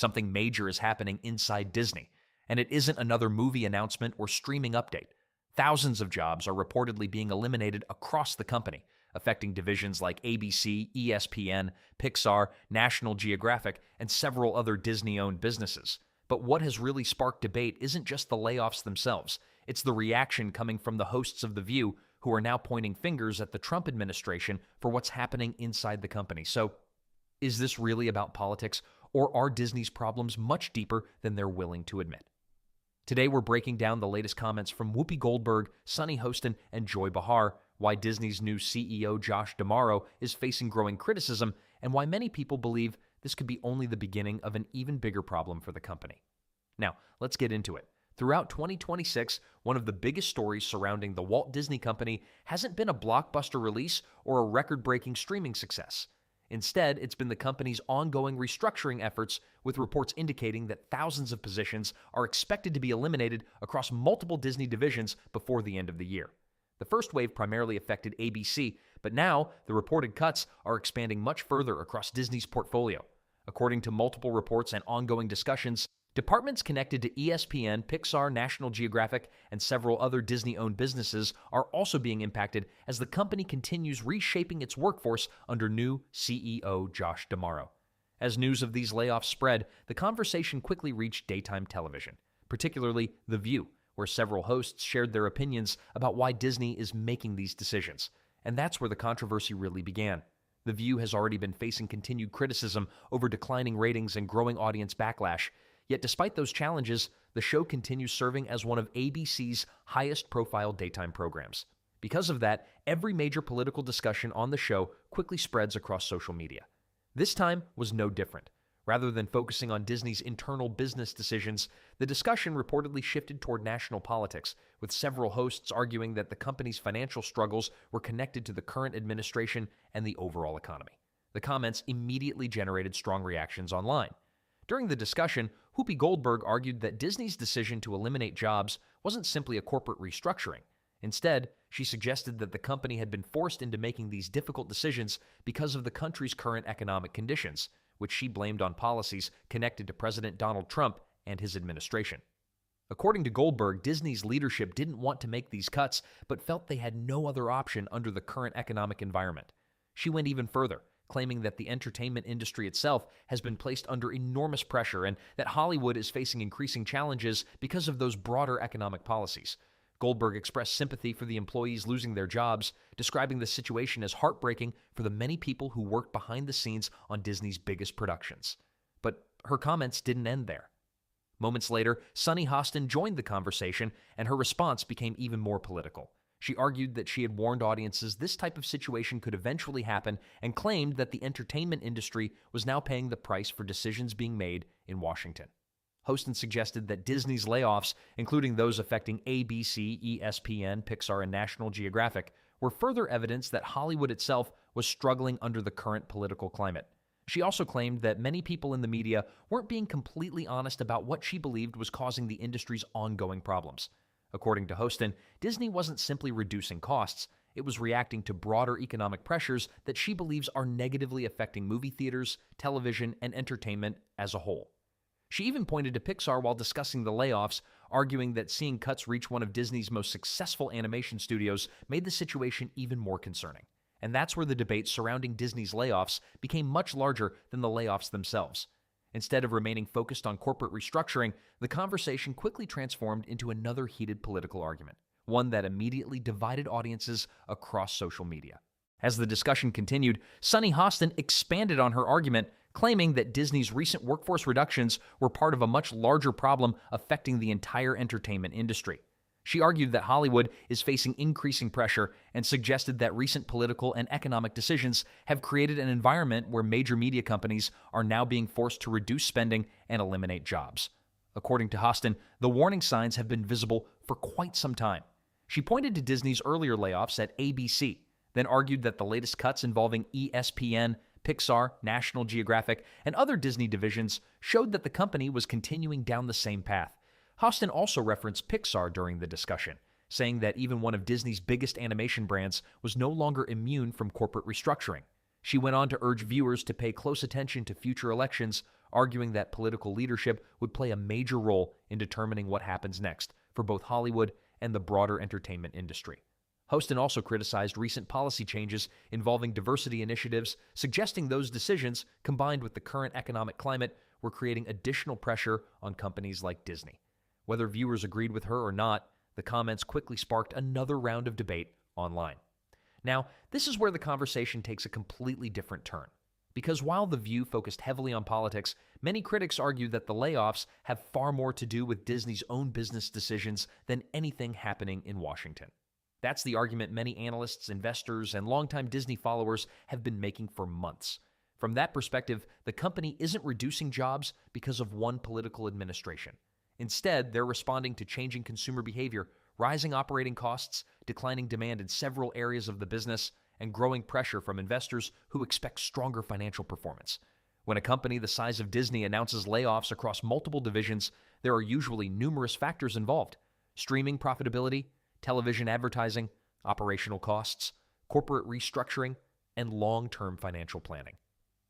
Something major is happening inside Disney, and it isn't another movie announcement or streaming update. Thousands of jobs are reportedly being eliminated across the company, affecting divisions like ABC, ESPN, Pixar, National Geographic, and several other Disney-owned businesses. But what has really sparked debate isn't just the layoffs themselves. It's the reaction coming from the hosts of The View, who are now pointing fingers at the Trump administration for what's happening inside the company. So, is this really about politics, or are Disney's problems much deeper than they're willing to admit? Today, we're breaking down the latest comments from Whoopi Goldberg, Sunny Hostin, and Joy Behar, why Disney's new CEO Josh D'Amaro is facing growing criticism, and why many people believe this could be only the beginning of an even bigger problem for the company. Now, let's get into it. Throughout 2026, one of the biggest stories surrounding the Walt Disney Company hasn't been a blockbuster release or a record-breaking streaming success. Instead, it's been the company's ongoing restructuring efforts, with reports indicating that thousands of positions are expected to be eliminated across multiple Disney divisions before the end of the year. The first wave primarily affected ABC, but now the reported cuts are expanding much further across Disney's portfolio. According to multiple reports and ongoing discussions, departments connected to ESPN, Pixar, National Geographic, and several other Disney-owned businesses are also being impacted as the company continues reshaping its workforce under new CEO Josh D'Amaro. As news of these layoffs spread, the conversation quickly reached daytime television, particularly The View, where several hosts shared their opinions about why Disney is making these decisions. And that's where the controversy really began. The View has already been facing continued criticism over declining ratings and growing audience backlash. Yet despite those challenges, the show continues serving as one of ABC's highest-profile daytime programs. Because of that, every major political discussion on the show quickly spreads across social media. This time was no different. Rather than focusing on Disney's internal business decisions, the discussion reportedly shifted toward national politics, with several hosts arguing that the company's financial struggles were connected to the current administration and the overall economy. The comments immediately generated strong reactions online. During the discussion, Whoopi Goldberg argued that Disney's decision to eliminate jobs wasn't simply a corporate restructuring. Instead, she suggested that the company had been forced into making these difficult decisions because of the country's current economic conditions, which she blamed on policies connected to President Donald Trump and his administration. According to Goldberg, Disney's leadership didn't want to make these cuts, but felt they had no other option under the current economic environment. She went even further, claiming that the entertainment industry itself has been placed under enormous pressure and that Hollywood is facing increasing challenges because of those broader economic policies. Goldberg expressed sympathy for the employees losing their jobs, describing the situation as heartbreaking for the many people who worked behind the scenes on Disney's biggest productions. But her comments didn't end there. Moments later, Sunny Hostin joined the conversation, and her response became even more political. She argued that she had warned audiences this type of situation could eventually happen and claimed that the entertainment industry was now paying the price for decisions being made in Washington. Hostin suggested that Disney's layoffs, including those affecting ABC, ESPN, Pixar, and National Geographic, were further evidence that Hollywood itself was struggling under the current political climate. She also claimed that many people in the media weren't being completely honest about what she believed was causing the industry's ongoing problems. According to Hostin, Disney wasn't simply reducing costs, it was reacting to broader economic pressures that she believes are negatively affecting movie theaters, television, and entertainment as a whole. She even pointed to Pixar while discussing the layoffs, arguing that seeing cuts reach one of Disney's most successful animation studios made the situation even more concerning. And that's where the debate surrounding Disney's layoffs became much larger than the layoffs themselves. Instead of remaining focused on corporate restructuring, the conversation quickly transformed into another heated political argument, one that immediately divided audiences across social media. As the discussion continued, Sunny Hostin expanded on her argument, claiming that Disney's recent workforce reductions were part of a much larger problem affecting the entire entertainment industry. She argued that Hollywood is facing increasing pressure and suggested that recent political and economic decisions have created an environment where major media companies are now being forced to reduce spending and eliminate jobs. According to Hostin, the warning signs have been visible for quite some time. She pointed to Disney's earlier layoffs at ABC, then argued that the latest cuts involving ESPN, Pixar, National Geographic, and other Disney divisions showed that the company was continuing down the same path. Hostin also referenced Pixar during the discussion, saying that even one of Disney's biggest animation brands was no longer immune from corporate restructuring. She went on to urge viewers to pay close attention to future elections, arguing that political leadership would play a major role in determining what happens next for both Hollywood and the broader entertainment industry. Hostin also criticized recent policy changes involving diversity initiatives, suggesting those decisions, combined with the current economic climate, were creating additional pressure on companies like Disney. Whether viewers agreed with her or not, the comments quickly sparked another round of debate online. Now, this is where the conversation takes a completely different turn. Because while The View focused heavily on politics, many critics argue that the layoffs have far more to do with Disney's own business decisions than anything happening in Washington. That's the argument many analysts, investors, and longtime Disney followers have been making for months. From that perspective, the company isn't reducing jobs because of one political administration. Instead, they're responding to changing consumer behavior, rising operating costs, declining demand in several areas of the business, and growing pressure from investors who expect stronger financial performance. When a company the size of Disney announces layoffs across multiple divisions, there are usually numerous factors involved: streaming profitability, television advertising, operational costs, corporate restructuring, and long-term financial planning.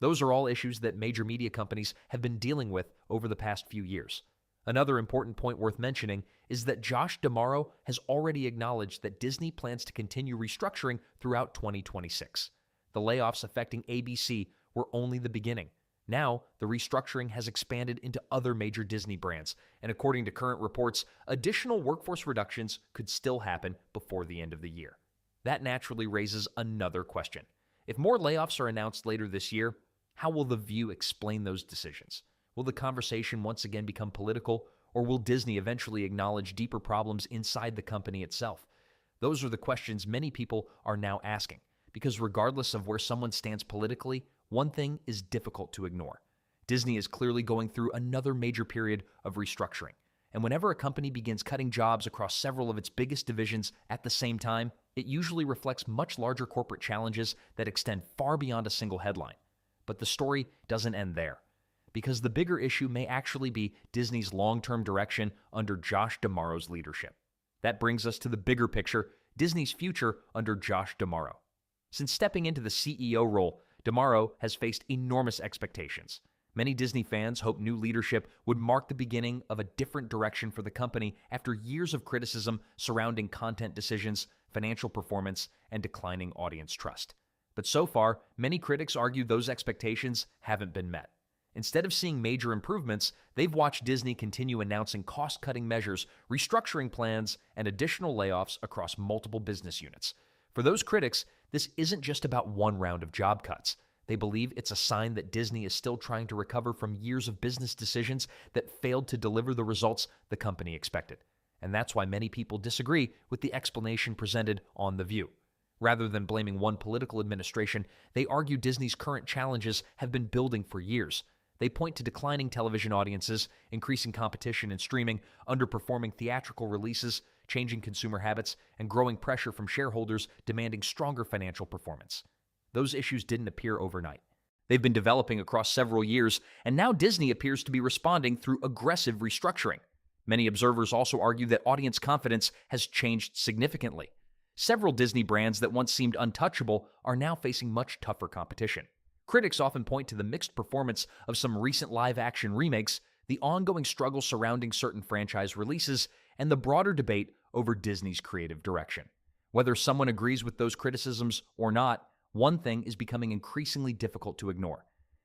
Those are all issues that major media companies have been dealing with over the past few years. Another important point worth mentioning is that Josh D'Amaro has already acknowledged that Disney plans to continue restructuring throughout 2026. The layoffs affecting ABC were only the beginning. Now, the restructuring has expanded into other major Disney brands, and according to current reports, additional workforce reductions could still happen before the end of the year. That naturally raises another question. If more layoffs are announced later this year, how will The View explain those decisions? Will the conversation once again become political, or will Disney eventually acknowledge deeper problems inside the company itself? Those are the questions many people are now asking, because regardless of where someone stands politically, one thing is difficult to ignore. Disney is clearly going through another major period of restructuring. And whenever a company begins cutting jobs across several of its biggest divisions at the same time, it usually reflects much larger corporate challenges that extend far beyond a single headline. But the story doesn't end there, because the bigger issue may actually be Disney's long-term direction under Josh D'Amaro's leadership. That brings us to the bigger picture, Disney's future under Josh D'Amaro. Since stepping into the CEO role, D'Amaro has faced enormous expectations. Many Disney fans hope new leadership would mark the beginning of a different direction for the company after years of criticism surrounding content decisions, financial performance, and declining audience trust. But so far, many critics argue those expectations haven't been met. Instead of seeing major improvements, they've watched Disney continue announcing cost-cutting measures, restructuring plans, and additional layoffs across multiple business units. For those critics, this isn't just about one round of job cuts. They believe it's a sign that Disney is still trying to recover from years of business decisions that failed to deliver the results the company expected. And that's why many people disagree with the explanation presented on The View. Rather than blaming one political administration, they argue Disney's current challenges have been building for years. They point to declining television audiences, increasing competition in streaming, underperforming theatrical releases, changing consumer habits, and growing pressure from shareholders demanding stronger financial performance. Those issues didn't appear overnight. They've been developing across several years, and now Disney appears to be responding through aggressive restructuring. Many observers also argue that audience confidence has changed significantly. Several Disney brands that once seemed untouchable are now facing much tougher competition. Critics often point to the mixed performance of some recent live-action remakes, the ongoing struggle surrounding certain franchise releases, and the broader debate over Disney's creative direction. Whether someone agrees with those criticisms or not, one thing is becoming increasingly difficult to ignore.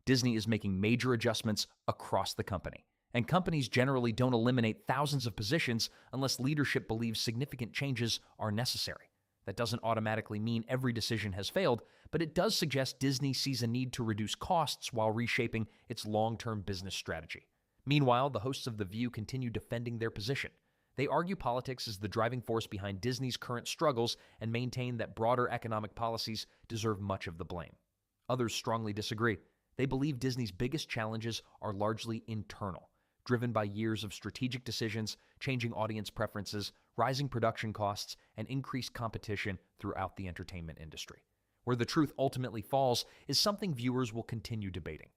Disney is making major adjustments across the company, and companies generally don't eliminate thousands of positions unless leadership believes significant changes are necessary. That doesn't automatically mean every decision has failed, but it does suggest Disney sees a need to reduce costs while reshaping its long-term business strategy. Meanwhile, the hosts of The View continue defending their position. They argue politics is the driving force behind Disney's current struggles and maintain that broader economic policies deserve much of the blame. Others strongly disagree. They believe Disney's biggest challenges are largely internal, driven by years of strategic decisions, changing audience preferences, rising production costs, and increased competition throughout the entertainment industry. Where the truth ultimately falls is something viewers will continue debating.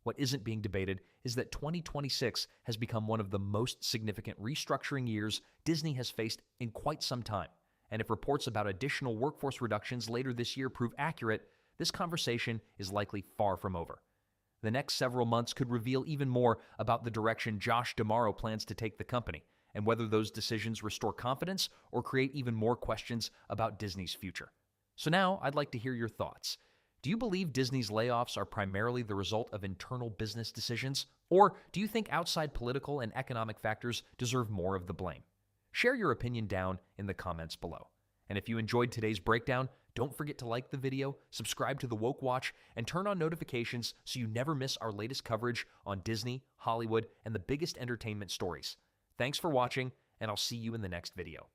What isn't being debated is that 2026 has become one of the most significant restructuring years Disney has faced in quite some time. And if reports about additional workforce reductions later this year prove accurate, this conversation is likely far from over. The next several months could reveal even more about the direction Josh D'Amaro plans to take the company, and whether those decisions restore confidence or create even more questions about Disney's future. So now, I'd like to hear your thoughts. Do you believe Disney's layoffs are primarily the result of internal business decisions, or do you think outside political and economic factors deserve more of the blame? Share your opinion down in the comments below. And if you enjoyed today's breakdown, don't forget to like the video, subscribe to the Woke Watch, and turn on notifications so you never miss our latest coverage on Disney, Hollywood, and the biggest entertainment stories. Thanks for watching, and I'll see you in the next video.